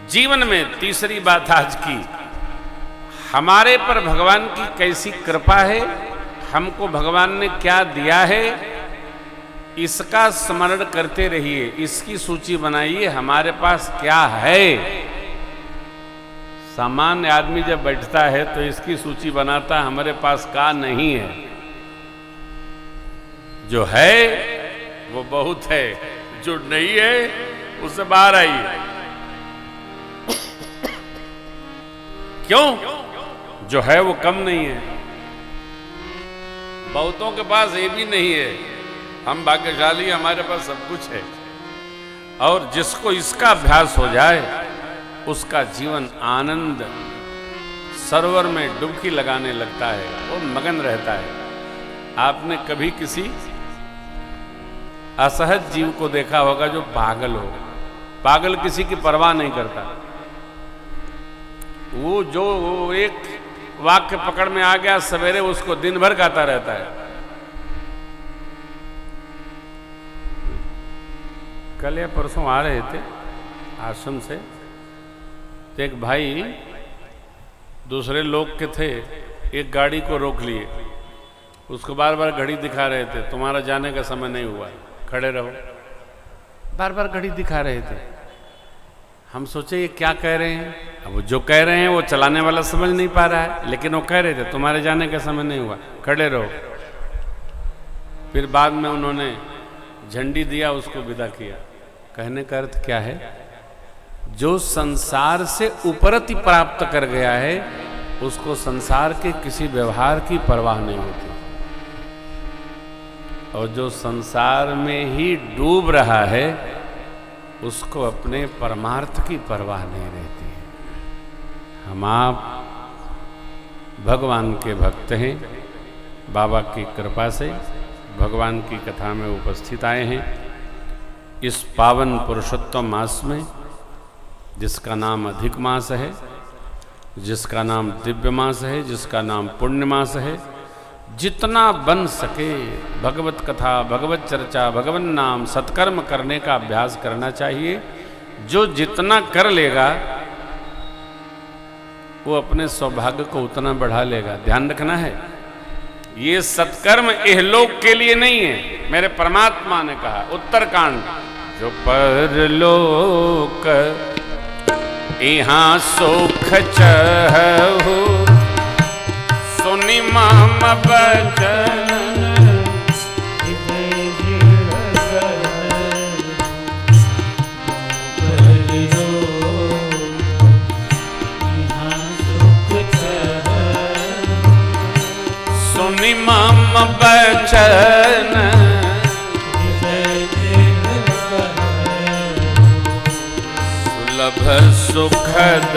जीवन में तीसरी बात आज की, हमारे पर भगवान की कैसी कृपा है, हमको भगवान ने क्या दिया है, इसका स्मरण करते रहिए, इसकी सूची बनाइए हमारे पास क्या है। सामान्य आदमी जब बैठता है तो इसकी सूची बनाता हमारे पास क्या नहीं है। जो है वो बहुत है, जो नहीं है उससे बाहर आइए। क्यों? जो है वो कम नहीं है। बहुतों के पास ये भी नहीं है। हम भाग्यशाली, हमारे पास सब कुछ है। और जिसको इसका अभ्यास हो जाए उसका जीवन आनंद सरोवर में डुबकी लगाने लगता है, वो मगन रहता है। आपने कभी किसी असहज जीव को देखा होगा जो पागल हो? पागल किसी की परवाह नहीं करता। वो जो एक वाक्य पकड़ में आ गया, सवेरे उसको दिन भर गाता रहता है। कल या परसों आ रहे थे आश्रम से, तो एक भाई दूसरे लोग के थे, एक गाड़ी को रोक लिए, उसको बार बार घड़ी दिखा रहे थे, तुम्हारा जाने का समय नहीं हुआ, खड़े रहो। बार बार घड़ी दिखा रहे थे। हम सोचे ये क्या कह रहे हैं। अब वो जो कह रहे हैं वो चलाने वाला समझ नहीं पा रहा है, लेकिन वो कह रहे थे तुम्हारे जाने का समय नहीं हुआ, खड़े रहो। फिर बाद में उन्होंने झंडी दिया, उसको विदा किया। कहने का अर्थ क्या है? जो संसार से उपरति प्राप्त कर गया है उसको संसार के किसी व्यवहार की परवाह नहीं होती, और जो संसार में ही डूब रहा है उसको अपने परमार्थ की परवाह नहीं रहती है। हम आप भगवान के भक्त हैं, बाबा की कृपा से भगवान की कथा में उपस्थित आए हैं। इस पावन पुरुषोत्तम मास में, जिसका नाम अधिक मास है, जिसका नाम दिव्य मास है, जिसका नाम पुण्य मास है, जितना बन सके भगवत कथा, भगवत चर्चा, भगवान नाम, सत्कर्म करने का अभ्यास करना चाहिए। जो जितना कर लेगा वो अपने सौभाग्य को उतना बढ़ा लेगा। ध्यान रखना है, ये सत्कर्म इहलोक के लिए नहीं है। मेरे परमात्मा ने कहा उत्तरकांड, जो परलोक यहाँ सुख चहु सुनि मम बचन सुनि मम बचन सुलभ सुखद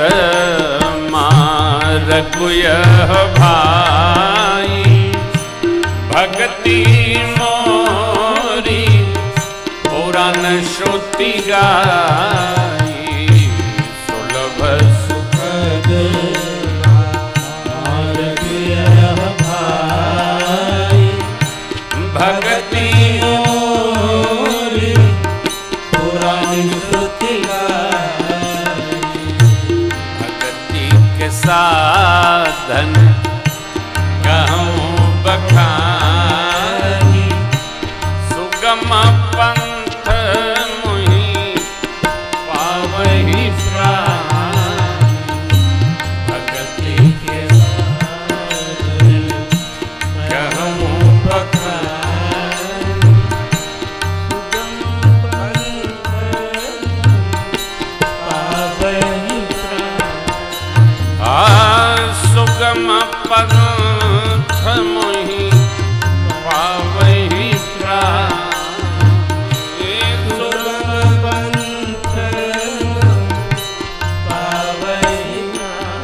मार्ग यह भाई, भक्ति मोरी पुराण श्रुति गाई। सुलभ सुखद मार्ग यह भाई, भक्ति मोरी पुराण श्रुति गाई। भक्ति के साधन कहूँ बखानी, सुगम पंथ मुहि पावहि प्राण। भक्ति के साधन कहूँ बखानी, सुगम पंथ पावहि प्राण। सुगम पंथ मुहि पावहि प्राण। सुगम पंथ पावहि प्राण।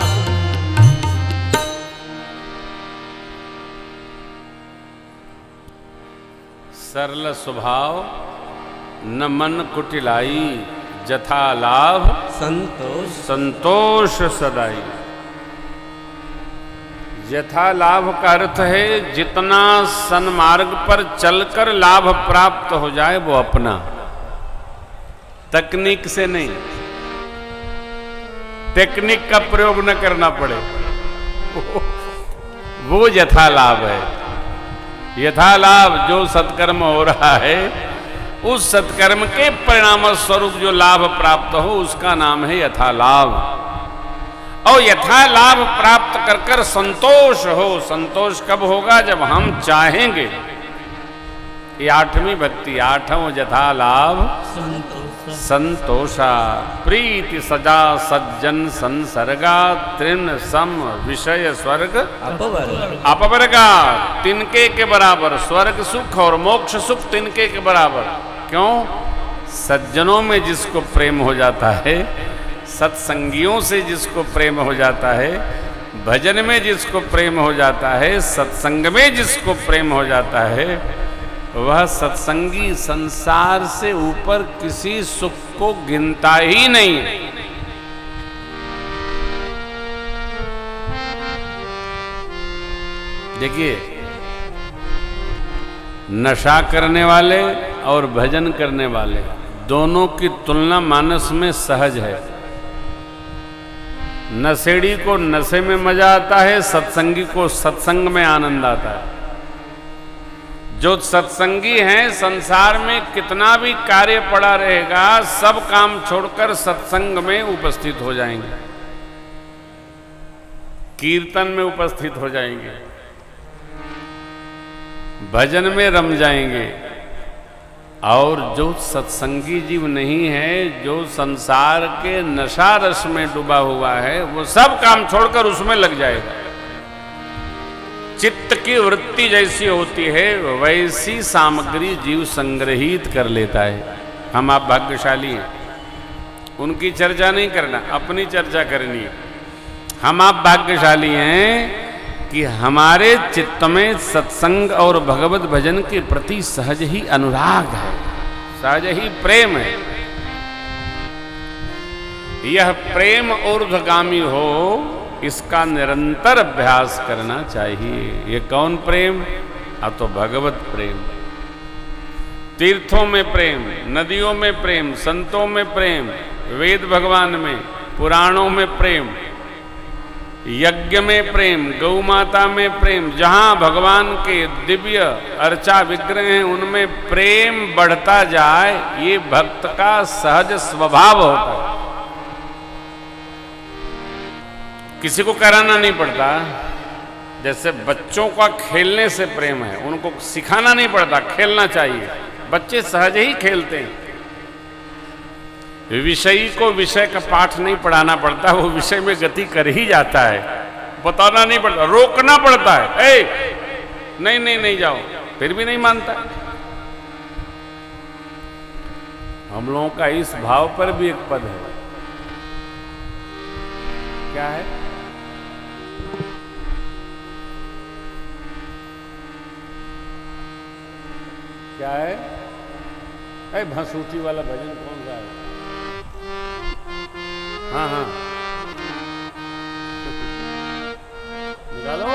सरल स्वभाव न मन कुटिलाई, जथा लाभ संतोष संतोष सदाई। यथा लाभ का अर्थ है जितना सन्मार्ग पर चलकर लाभ प्राप्त हो जाए वो अपना, तकनीक से नहीं। टेक्निक का प्रयोग न करना पड़े, वो यथा लाभ है। यथा लाभ जो सत्कर्म हो रहा है, उस सत्कर्म के परिणाम स्वरूप जो लाभ प्राप्त हो उसका नाम है यथा लाभ। और यथा लाभ प्राप्त कर कर संतोष हो। संतोष कब होगा? जब हम चाहेंगे। ये 8वीं भक्ति, 8वां यथा लाभ संतोषा। प्रीति सजा सज्जन संसर्गा तृण सम विषय स्वर्ग अपवर्गा। तिनके के बराबर स्वर्ग सुख और मोक्ष सुख तिनके के बराबर। क्यों? सज्जनों में जिसको प्रेम हो जाता है, सत्संगियों से जिसको प्रेम हो जाता है, भजन में जिसको प्रेम हो जाता है, सत्संग में जिसको प्रेम हो जाता है, वह सत्संगी संसार से ऊपर किसी सुख को गिनता ही नहीं। देखिए, नशा करने वाले और भजन करने वाले दोनों की तुलना मानस में सहज है। नशेड़ी को नशे में मजा आता है, सत्संगी को सत्संग में आनंद आता है। जो सत्संगी हैं, संसार में कितना भी कार्य पड़ा रहेगा, सब काम छोड़कर सत्संग में उपस्थित हो जाएंगे, कीर्तन में उपस्थित हो जाएंगे, भजन में रम जाएंगे। और जो सत्संगी जीव नहीं है, जो संसार के नशा रस में डूबा हुआ है, वो सब काम छोड़कर उसमें लग जाएगा। चित्त की वृत्ति जैसी होती है, वैसी सामग्री जीव संग्रहित कर लेता है। हम आप भाग्यशाली हैं, उनकी चर्चा नहीं करना, अपनी चर्चा करनी है। हम आप भाग्यशाली हैं कि हमारे चित्त में सत्संग और भगवत भजन के प्रति सहज ही अनुराग है, सहज ही प्रेम है। यह प्रेम ऊर्ध्वगामी हो, इसका निरंतर अभ्यास करना चाहिए। ये कौन प्रेम? तो भगवत प्रेम। तीर्थों में प्रेम, नदियों में प्रेम, संतों में प्रेम, वेद भगवान में, पुराणों में प्रेम, यज्ञ में प्रेम, गौ माता में प्रेम। जहां भगवान के दिव्य अर्चा विग्रह हैं, उनमें प्रेम बढ़ता जाए, ये भक्त का सहज स्वभाव होता है। किसी को कराना नहीं पड़ता। जैसे बच्चों का खेलने से प्रेम है, उनको सिखाना नहीं पड़ता, खेलना चाहिए। बच्चे सहज ही खेलते हैं। विषयी को विषय का पाठ नहीं पढ़ाना पड़ता, वो विषय में गति कर ही जाता है। बताना नहीं पड़ता, रोकना पड़ता है। नहीं नहीं नहीं जाओ, फिर भी नहीं मानता। हम लोगों का इस भाव पर भी एक पद है। क्या है? क्या है? भसूती वाला भजन कौन सा है? हाँ हाँ, निकालो।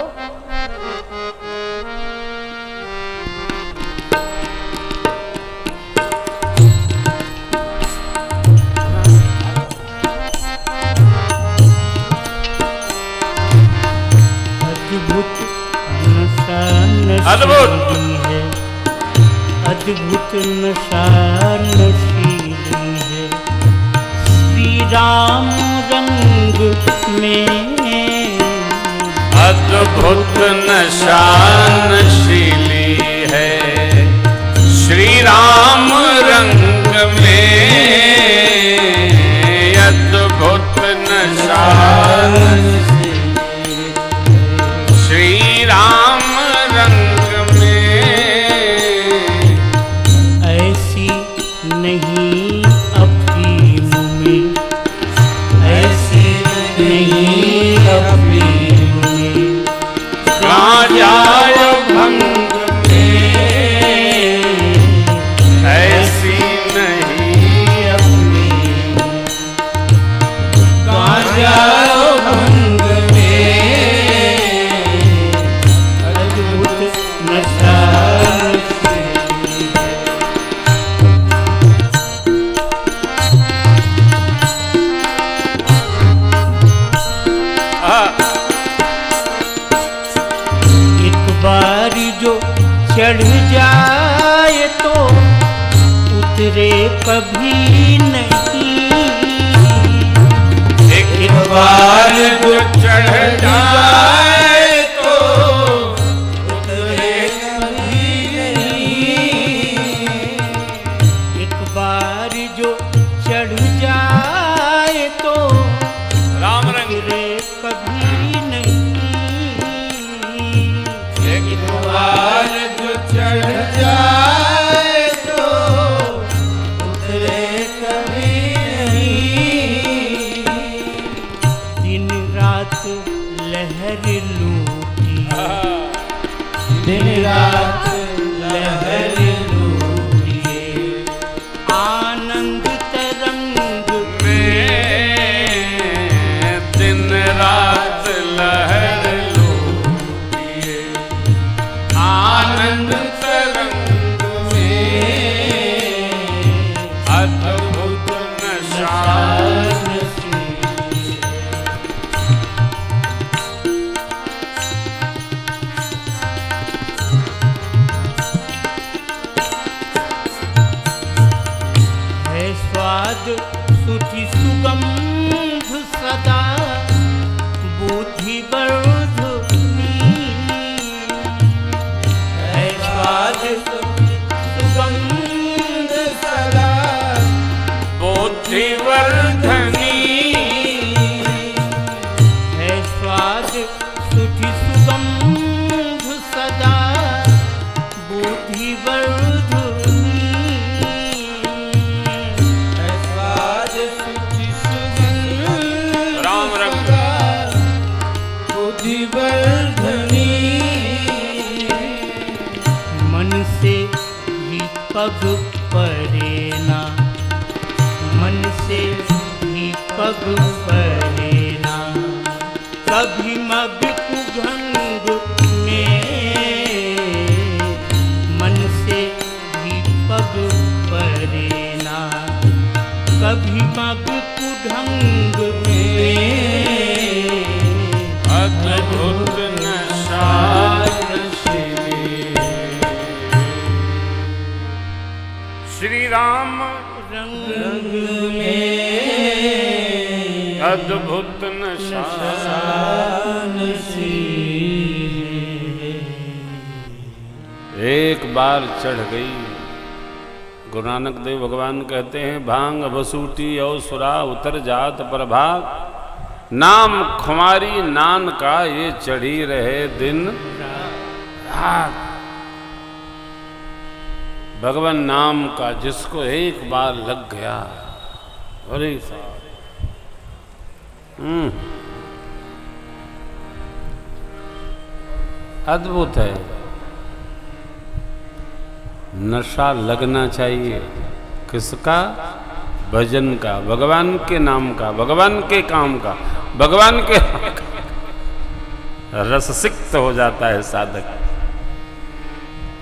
अद्भुत नशा नशीली है, अद्भुत नशा नशीली है। श्री राम रंग में अद्भुत नशा नशीली है, श्री राम रंग में अद्भुत नशा श्री राम रंग में। ऐसी नहीं अफीम में, ऐसी नहीं अफीम में। गांजा भंग में ऐसी नहीं अफीम। गांजा भंग उतरे कभी नहीं। एक बार जो चढ़ जाए तो उतरे कभी नहीं। एक बार जो चढ़ जाए तो राम रंग उतरे कभी नहीं। एक बार जो चढ़ जाए तो उतरे कभी नहीं। दिन रात लहर लूटी, दिन रात लहर लूटी, आनंद तरंग दिन रात लहर लूटिए, आनंद तरंग में अद्भुत नशा। है स्वाद सुधि सुगंध सदा बुद्धि वर्धनी। है स्वाद सुधि सुगंध सदा बुद्धिवर्धनी, है स्वाद सुधि सुगंध सदा बुद्धि वर्धनी। है स्वाद सुधि सुगंध राम रंग बुद्धि वर्धनी। मन से भी पग परे ना, मन से भी पग परे ना, कभी मग कुघंग में। मन से भी पग परे ना, कभी मग कुढंग में। अद्भुत नशा नशीली। श्री राम रंग में अद्भुत नशा। एक बार चढ़ गई। गुरु नानक देव भगवान कहते हैं, भांग बसूटी और सुरा उतर जात प्रभाग, नाम खुमारी नान का ये चढ़ी रहे दिन रात। भगवान नाम का जिसको एक बार लग गया, अरे साहब, अद्भुत है। नशा लगना चाहिए किसका? भजन का, भगवान के नाम का, भगवान के काम का, भगवान के रससिक्त हो जाता है साधक।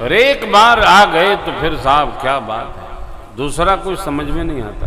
और एक बार आ गए तो फिर साहब क्या बात है, दूसरा कुछ समझ में नहीं आता।